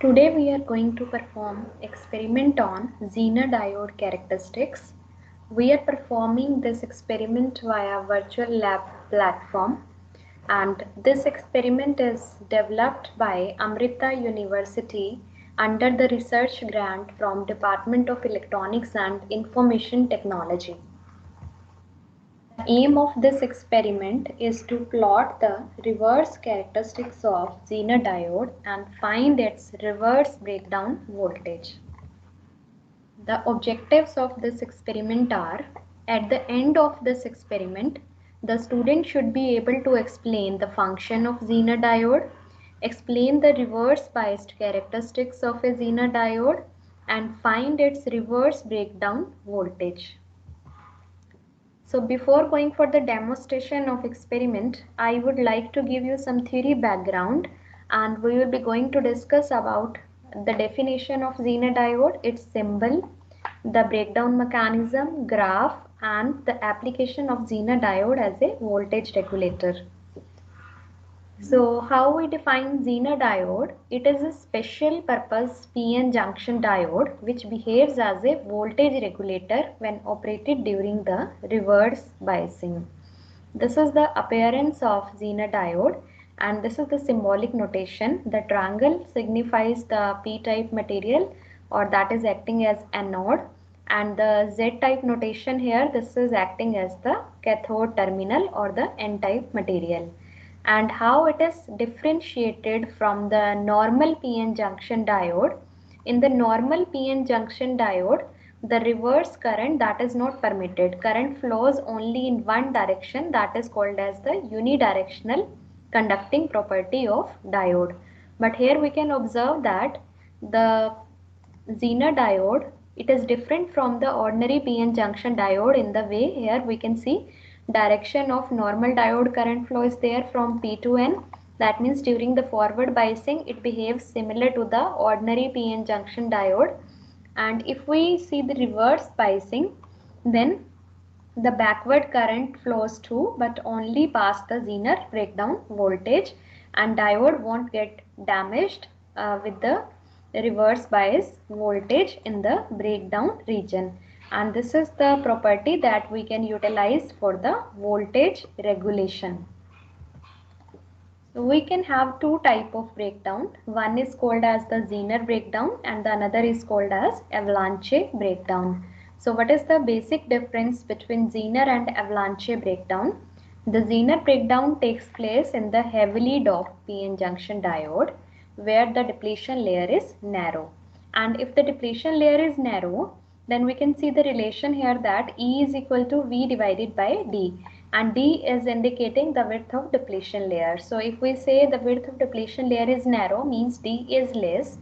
Today we are going to perform experiment on Zener diode characteristics. We are performing this experiment via virtual lab platform, and this experiment is developed by Amrita University under the research grant from Department of Electronics and Information Technology. The aim of this experiment is to plot the reverse characteristics of Zener diode and find its reverse breakdown voltage. The objectives of this experiment are: at the end of this experiment, the student should be able to explain the function of Zener diode, explain the reverse biased characteristics of a Zener diode, and find its reverse breakdown voltage. So before going for the demonstration of experiment, I would like to give you some theory background, and we will be going to discuss about the definition of Zener diode, its symbol, the breakdown mechanism, graph, and the application of Zener diode as a voltage regulator. So how we define Zener diode? It is a special purpose PN junction diode which behaves as a voltage regulator when operated during the reverse biasing. This is the appearance of Zener diode, and this is the symbolic notation. The triangle signifies the p-type material, or that is acting as anode, and the Z-type notation here, this is acting as the cathode terminal or the N-type material. And how it is differentiated from the normal PN junction diode. In the normal PN junction diode, the reverse current that is not permitted. Current flows only in one direction, that is called as the unidirectional conducting property of diode. But here we can observe that the Zener diode, it is different from the ordinary PN junction diode in the way here we can see direction of normal diode current flow is there from P to N. That means during the forward biasing it behaves similar to the ordinary PN junction diode. And if we see the reverse biasing, then the backward current flows too, but only past the Zener breakdown voltage, and diode won't get damaged with the reverse bias voltage in the breakdown region. And this is the property that we can utilize for the voltage regulation. So we can have two type of breakdown. One is called as the Zener breakdown and the another is called as avalanche breakdown. So what is the basic difference between Zener and avalanche breakdown? The Zener breakdown takes place in the heavily doped PN junction diode where the depletion layer is narrow. And if the depletion layer is narrow, then we can see the relation here that E is equal to V divided by D, and D is indicating the width of depletion layer. So if we say the width of depletion layer is narrow, means D is less,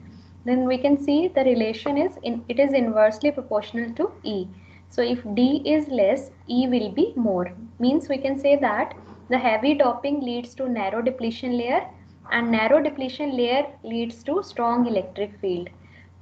then we can see the relation is it is inversely proportional to E. So if D is less, E will be more, means we can say that the heavy doping leads to narrow depletion layer and narrow depletion layer leads to strong electric field.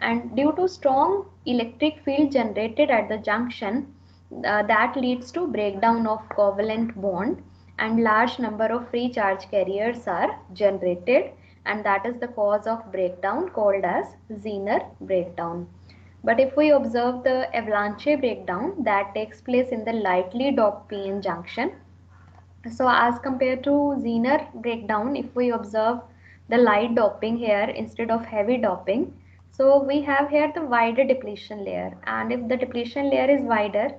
And due to strong electric field generated at the junction, that leads to breakdown of covalent bond and large number of free charge carriers are generated, and that is the cause of breakdown called as Zener breakdown. But if we observe the avalanche breakdown, that takes place in the lightly doped PN junction. So as compared to Zener breakdown, if we observe the light doping here instead of heavy doping, so we have here the wider depletion layer, and if the depletion layer is wider,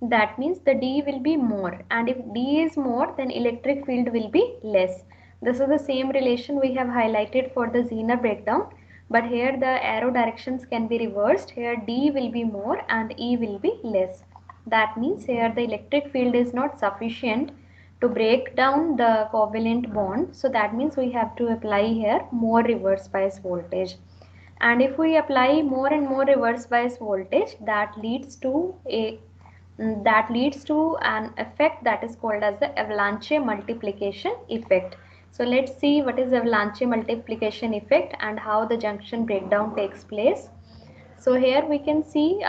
that means the D will be more, and if D is more, then electric field will be less. This is the same relation we have highlighted for the Zener breakdown, but here the arrow directions can be reversed. Here D will be more and E will be less. That means here the electric field is not sufficient to break down the covalent bond. So that means we have to apply here more reverse bias voltage. And if we apply more and more reverse bias voltage, that leads to an effect that is called as the avalanche multiplication effect. So let's see what is avalanche multiplication effect and how the junction breakdown takes place. So here we can see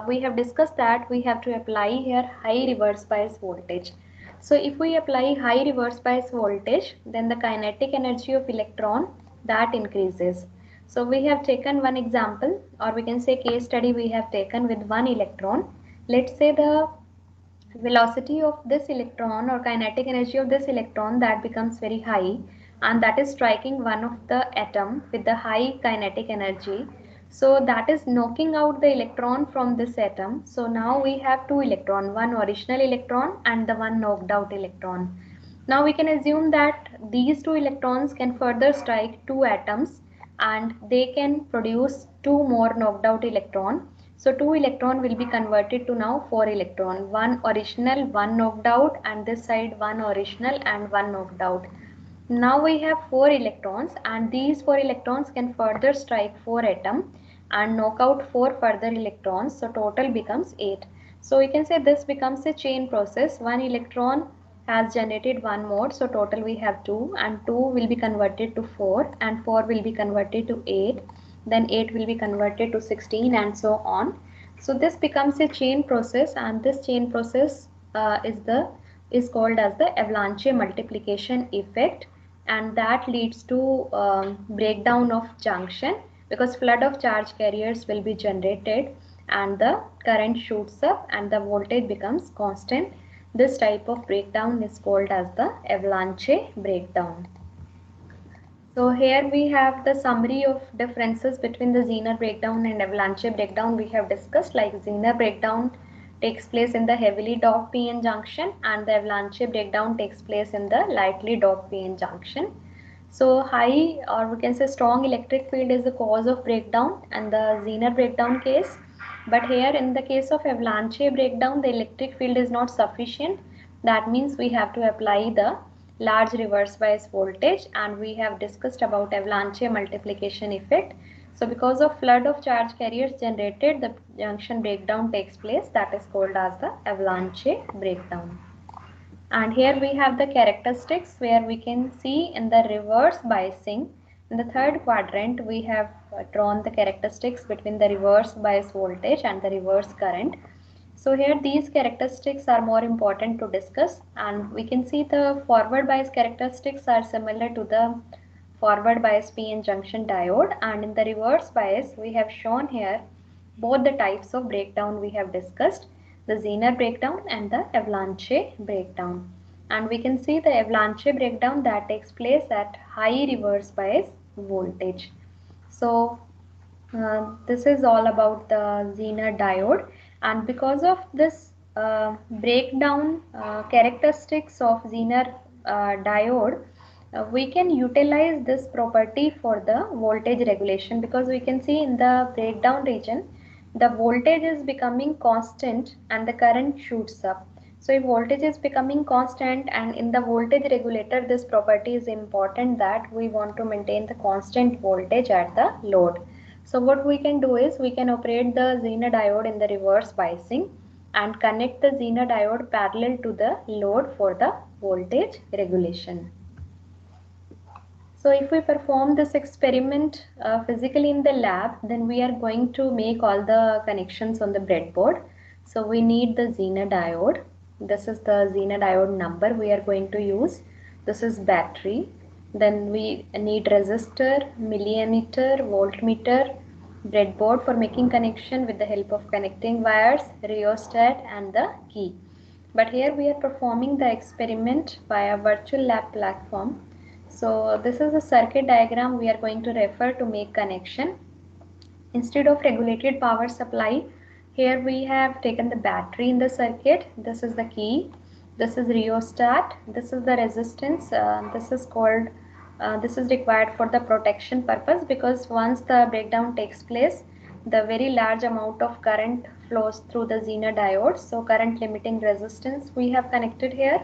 we have discussed that we have to apply here high reverse bias voltage. So if we apply high reverse bias voltage, then the kinetic energy of electron that increases. So we have taken one example, or we can say case study we have taken with one electron. Let's say the velocity of this electron or kinetic energy of this electron that becomes very high, and that is striking one of the atom with the high kinetic energy. So that is knocking out the electron from this atom. So now we have two electron, one original electron and the one knocked out electron. Now we can assume that these two electrons can further strike two atoms and they can produce two more knocked out electron. So 2 electron will be converted to now 4 electron, one original, one knocked out, and this side one original and one knocked out. Now we have 4 electrons, and these 4 electrons can further strike 4 atom and knock out 4 further electrons, so total becomes 8. So we can say this becomes a chain process. One electron has generated one more, so total we have 2, and 2 will be converted to 4 and 4 will be converted to 8, then 8 will be converted to 16 and so on. So this becomes a chain process, and this chain process is called as the avalanche multiplication effect, and that leads to breakdown of junction, because flood of charge carriers will be generated and the current shoots up and the voltage becomes constant. This type of breakdown is called as the avalanche breakdown. So here we have the summary of differences between the Zener breakdown and avalanche breakdown we have discussed. Like Zener breakdown takes place in the heavily doped p-n junction and the avalanche breakdown takes place in the lightly doped p-n junction. So high, or we can say strong electric field is the cause of breakdown and the Zener breakdown case. But here in the case of avalanche breakdown, the electric field is not sufficient. That means we have to apply the large reverse bias voltage, and we have discussed about avalanche multiplication effect. So because of flood of charge carriers generated, the junction breakdown takes place, that is called as the avalanche breakdown. And here we have the characteristics where we can see in the reverse biasing. In the third quadrant we have drawn the characteristics between the reverse bias voltage and the reverse current. So here these characteristics are more important to discuss, and we can see the forward bias characteristics are similar to the forward bias p-n junction diode, and in the reverse bias we have shown here both the types of breakdown we have discussed, the Zener breakdown and the avalanche breakdown. And we can see the avalanche breakdown that takes place at high reverse bias voltage. So this is all about the Zener diode, and because of this breakdown characteristics of Zener diode, we can utilize this property for the voltage regulation, because we can see in the breakdown region the voltage is becoming constant and the current shoots up. So if voltage is becoming constant, and in the voltage regulator this property is important, that we want to maintain the constant voltage at the load. So what we can do is we can operate the Zener diode in the reverse biasing and connect the Zener diode parallel to the load for the voltage regulation. So if we perform this experiment physically in the lab, then we are going to make all the connections on the breadboard. So we need the Zener diode. This is the Zener diode number we are going to use. This is battery. Then we need resistor, milliammeter, voltmeter, breadboard for making connection with the help of connecting wires, rheostat and the key. But here we are performing the experiment via virtual lab platform. So this is a circuit diagram we are going to refer to make connection. Instead of regulated power supply, here we have taken the battery in the circuit. This is the key. This is rheostat. This is the resistance. This is required for the protection purpose, because once the breakdown takes place, the very large amount of current flows through the Zener diode. So current limiting resistance we have connected here,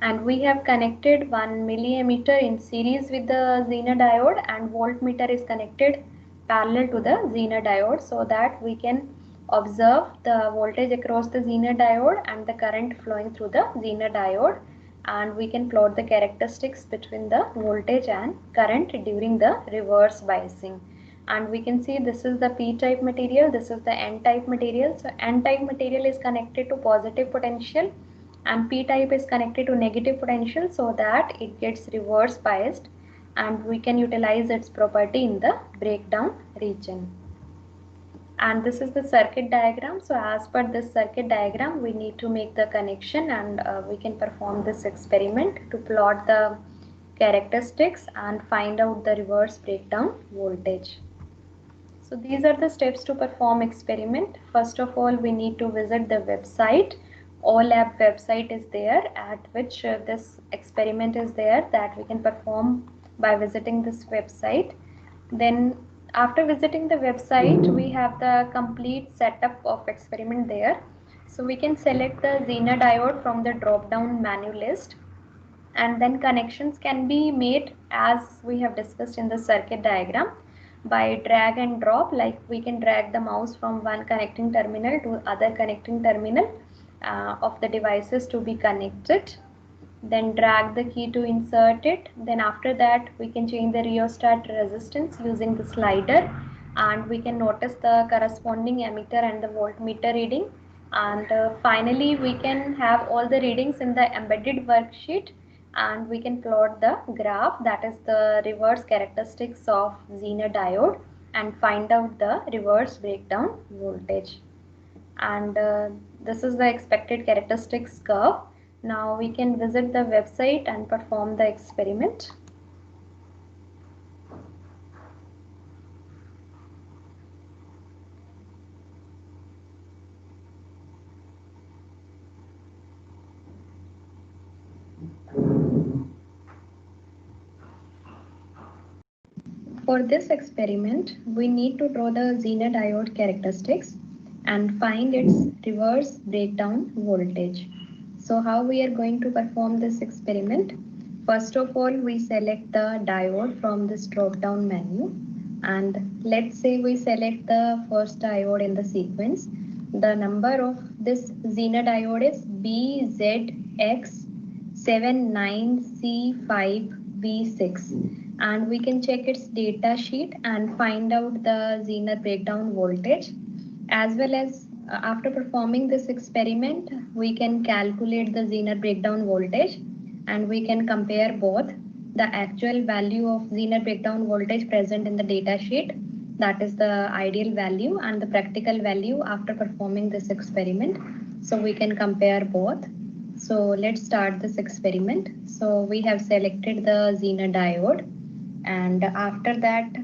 and we have connected 1 milliammeter in series with the Zener diode, and voltmeter is connected parallel to the Zener diode, so that we can observe the voltage across the Zener diode and the current flowing through the Zener diode, and we can plot the characteristics between the voltage and current during the reverse biasing. And we can see this is the p-type material, this is the n-type material. So n-type material is connected to positive potential and p-type is connected to negative potential, so that it gets reverse biased. and we can utilize its property in the breakdown region. And this is the circuit diagram. So as per this circuit diagram, we need to make the connection, and we can perform this experiment to plot the characteristics and find out the reverse breakdown voltage. So these are the steps to perform experiment. First of all, we need to visit the website. OLAB website is there, at which this experiment is there, that we can perform by visiting this website. Then after visiting the website, we have the complete setup of experiment there. So we can select the Zener diode from the drop down menu list, and then connections can be made as we have discussed in the circuit diagram by drag and drop. Like we can drag the mouse from one connecting terminal to other connecting terminal of the devices to be connected, then drag the key to insert it. Then after that we can change the rheostat resistance using the slider, and we can notice the corresponding ammeter and the voltmeter reading. And finally we can have all the readings in the embedded worksheet, and we can plot the graph, that is the reverse characteristics of Zener diode, and find out the reverse breakdown voltage. And this is the expected characteristics curve. Now we can visit the website and perform the experiment. For this experiment, we need to draw the Zener diode characteristics and find its reverse breakdown voltage. So how we are going to perform this experiment? First of all, we select the diode from this drop down menu, and let's say we select the first diode in the sequence. The number of this Zener diode is BZX79C5V6, and we can check its data sheet and find out the Zener breakdown voltage. As well as after performing this experiment, we can calculate the Zener breakdown voltage, and we can compare both the actual value of Zener breakdown voltage present in the data sheet, that is the ideal value, and the practical value after performing this experiment. So we can compare both. So let's start this experiment. So we have selected the Zener diode, and after that,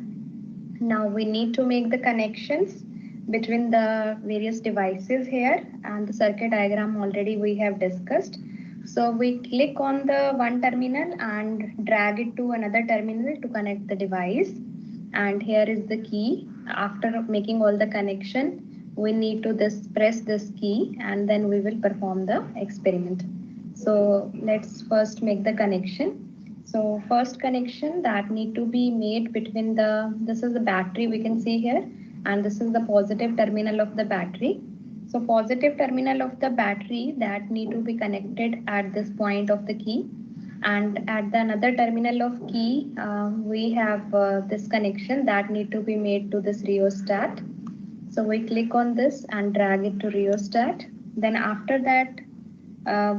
now we need to make the connections between the various devices here, and the circuit diagram already we have discussed. So we click on the one terminal and drag it to another terminal to connect the device. And here is the key. After making all the connection, we need to press this key, and then we will perform the experiment. So let's first make the connection. So first connection that need to be made between this is the battery we can see here, and this is the positive terminal of the battery. So positive terminal of the battery that need to be connected at this point of the key, and at the another terminal of key we have this connection that need to be made to this rheostat. So we click on this and drag it to rheostat. Then after that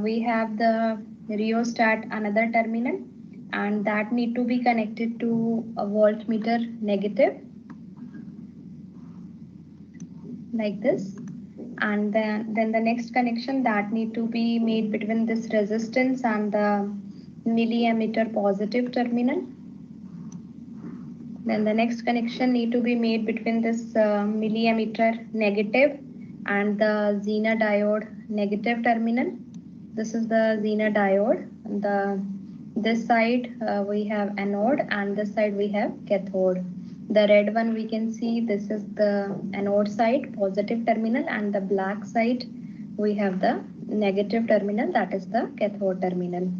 we have the rheostat another terminal, and that need to be connected to a voltmeter negative like this. And then the next connection that need to be made between this resistance and the milliammeter positive terminal. Then the next connection need to be made between this milliammeter negative and the Zener diode negative terminal. This is the Zener diode. This side we have anode, and this side we have cathode. The red one we can see, this is the anode side positive terminal, and the black side we have the negative terminal, that is the cathode terminal.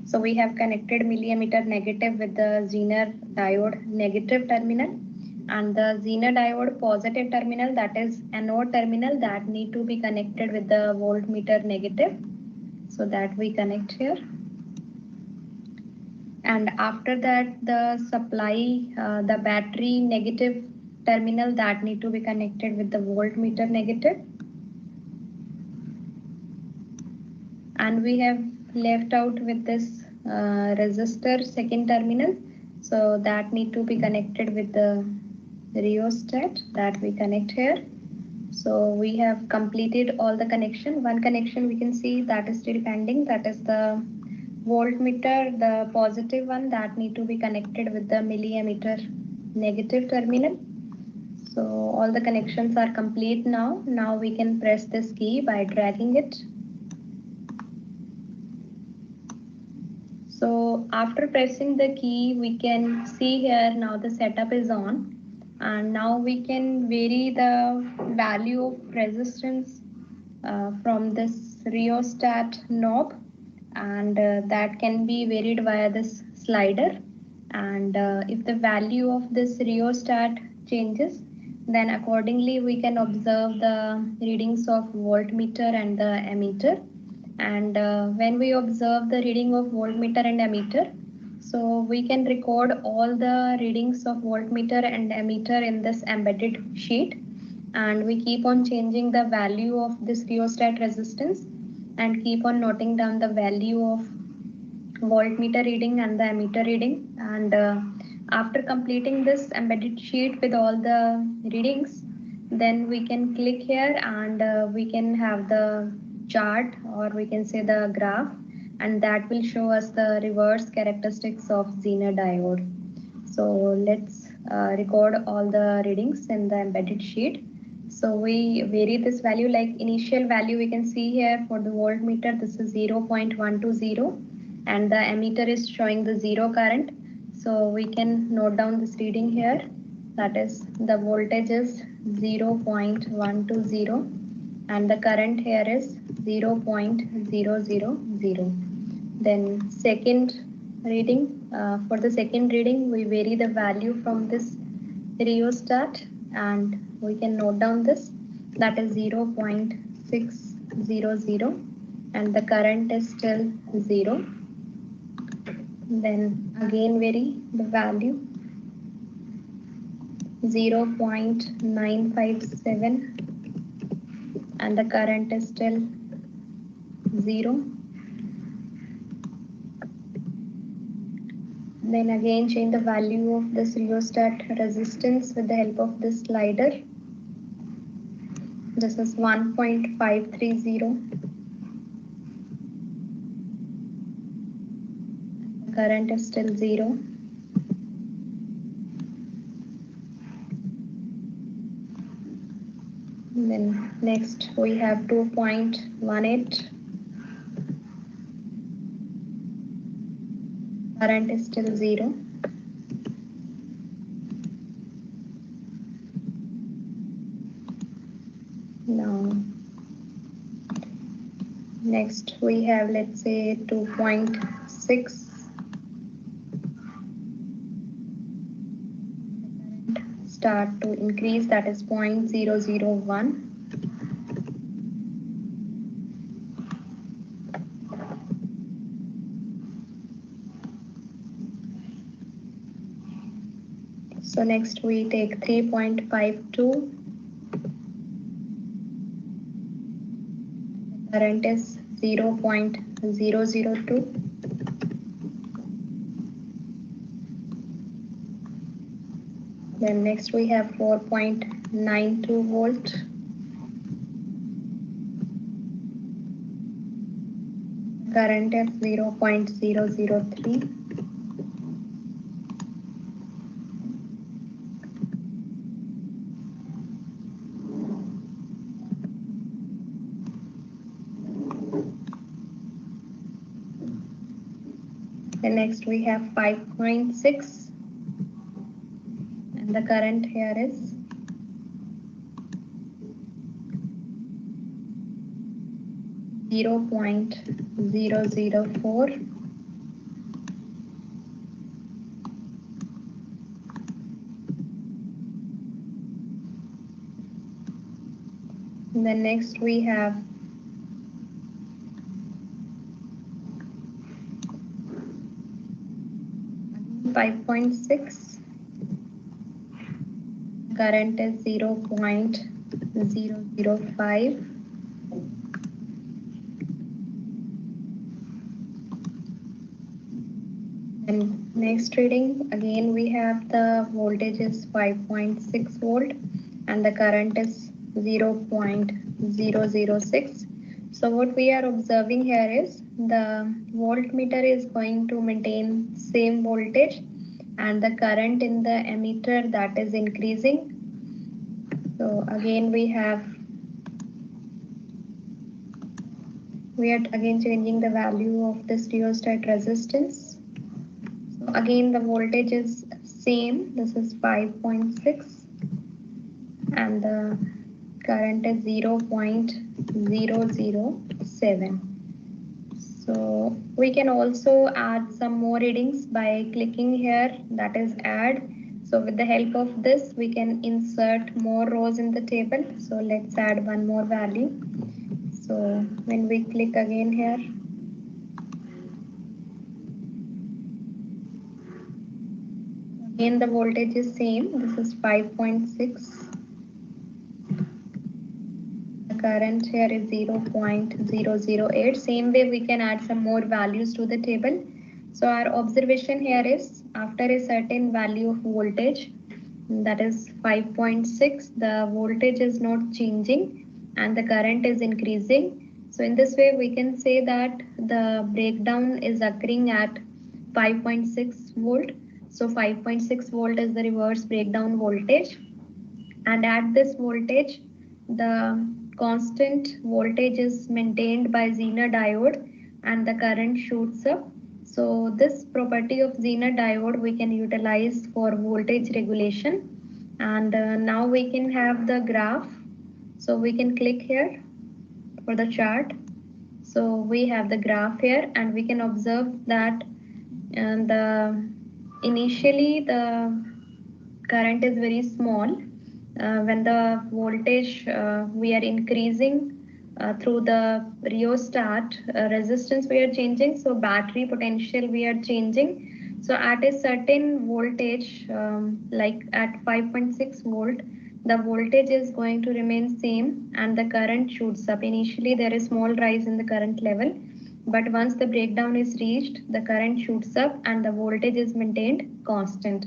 So we have connected milliammeter negative with the Zener diode negative terminal, and the Zener diode positive terminal, that is anode terminal, that need to be connected with the voltmeter negative. So that we connect here. And after that the supply, the battery negative terminal, that need to be connected with the voltmeter negative. And we have left out with this resistor second terminal, So that need to be connected with the rheostat that we connect here. So we have completed all the connection. One connection we can see that is still pending, that is the voltmeter, the positive one that need to be connected with the milliammeter negative terminal. So all the connections are complete now. Now we can press this key by dragging it. So after pressing the key, we can see here now the setup is on, and now we can vary the value of resistance from this rheostat knob, and that can be varied via this slider. And if the value of this rheostat changes, then accordingly we can observe the readings of voltmeter and the ammeter. And when we observe the reading of voltmeter and ammeter, so we can record all the readings of voltmeter and ammeter in this embedded sheet, and we keep on changing the value of this rheostat resistance and keep on noting down the value of voltmeter reading and the ammeter reading. And after completing this embedded sheet with all the readings, then we can click here, and we can have the chart, or we can say the graph, and that will show us the reverse characteristics of Zener diode. So let's record all the readings in the embedded sheet. So we vary this value, like initial value we can see here for the voltmeter, this is 0.120, and the ammeter is showing the zero current. So we can note down this reading here, that is the voltage is 0.120 and the current here is 0.000. Then second reading, for the second reading we vary the value from this rheostat, and we can note down this, that is 0.600, and the current is still 0. Then again vary the value 0.957, and the current is still 0. Then again change the value of this rheostat resistance with the help of this slider. This is 1.530. The current is still 0. Then next we have 2.18. Current is still 0. Now next we have, let's say, 2.6. Start to increase, that is 0.001. So next we take 3.52. Current is 0.002. Then next we have 4.92 volt. Current is 0.003. Then next we have 5.6. And the current here is 0.004. And then next we have 5.6. Current is 0.005. And Next reading, again we have the voltage is 5.6 volt and the current is 0.006. So what we are observing here is the voltmeter is going to maintain same voltage and the current in the emitter, that is increasing. So again we are again changing the value of this rheostat resistance. So again the voltage is same, this is 5.6 and the current is 0.007. So we can also add some more readings by clicking here, that is add. So with the help of this we can insert more rows in the table. So let's add one more value. So when we click again here, again the voltage is same, this is 5.6. The current here is 0.008. Same way we can add some more values to the table. So our observation here is after a certain value of voltage, that is 5.6, the voltage is not changing and the current is increasing. So in this way we can say that the breakdown is occurring at 5.6 volt. So 5.6 volt is the reverse breakdown voltage, and at this voltage the constant voltage is maintained by Zener diode and the current shoots up. So this property of Zener diode we can utilize for voltage regulation. And now we can have the graph. So we can click here for the chart. So we have the graph here and we can observe that initially the current is very small. When the voltage we are increasing through the rheostat, resistance we are changing, so battery potential we are changing. So at a certain voltage, like at 5.6 volt, the voltage is going to remain same and the current shoots up. Initially there is small rise in the current level, but once the breakdown is reached, the current shoots up and the voltage is maintained constant.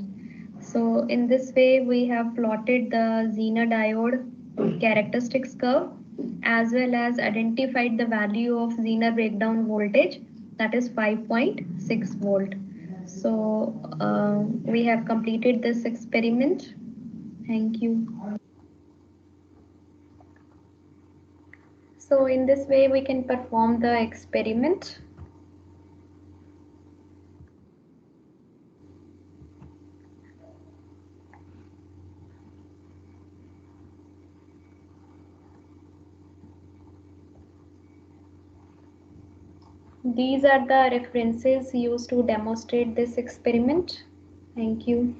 So in this way, we have plotted the Zener diode characteristics curve as well as identified the value of Zener breakdown voltage, that is 5.6 volt. So we have completed this experiment. Thank you. So in this way, we can perform the experiment. These are the references used to demonstrate this experiment. Thank you.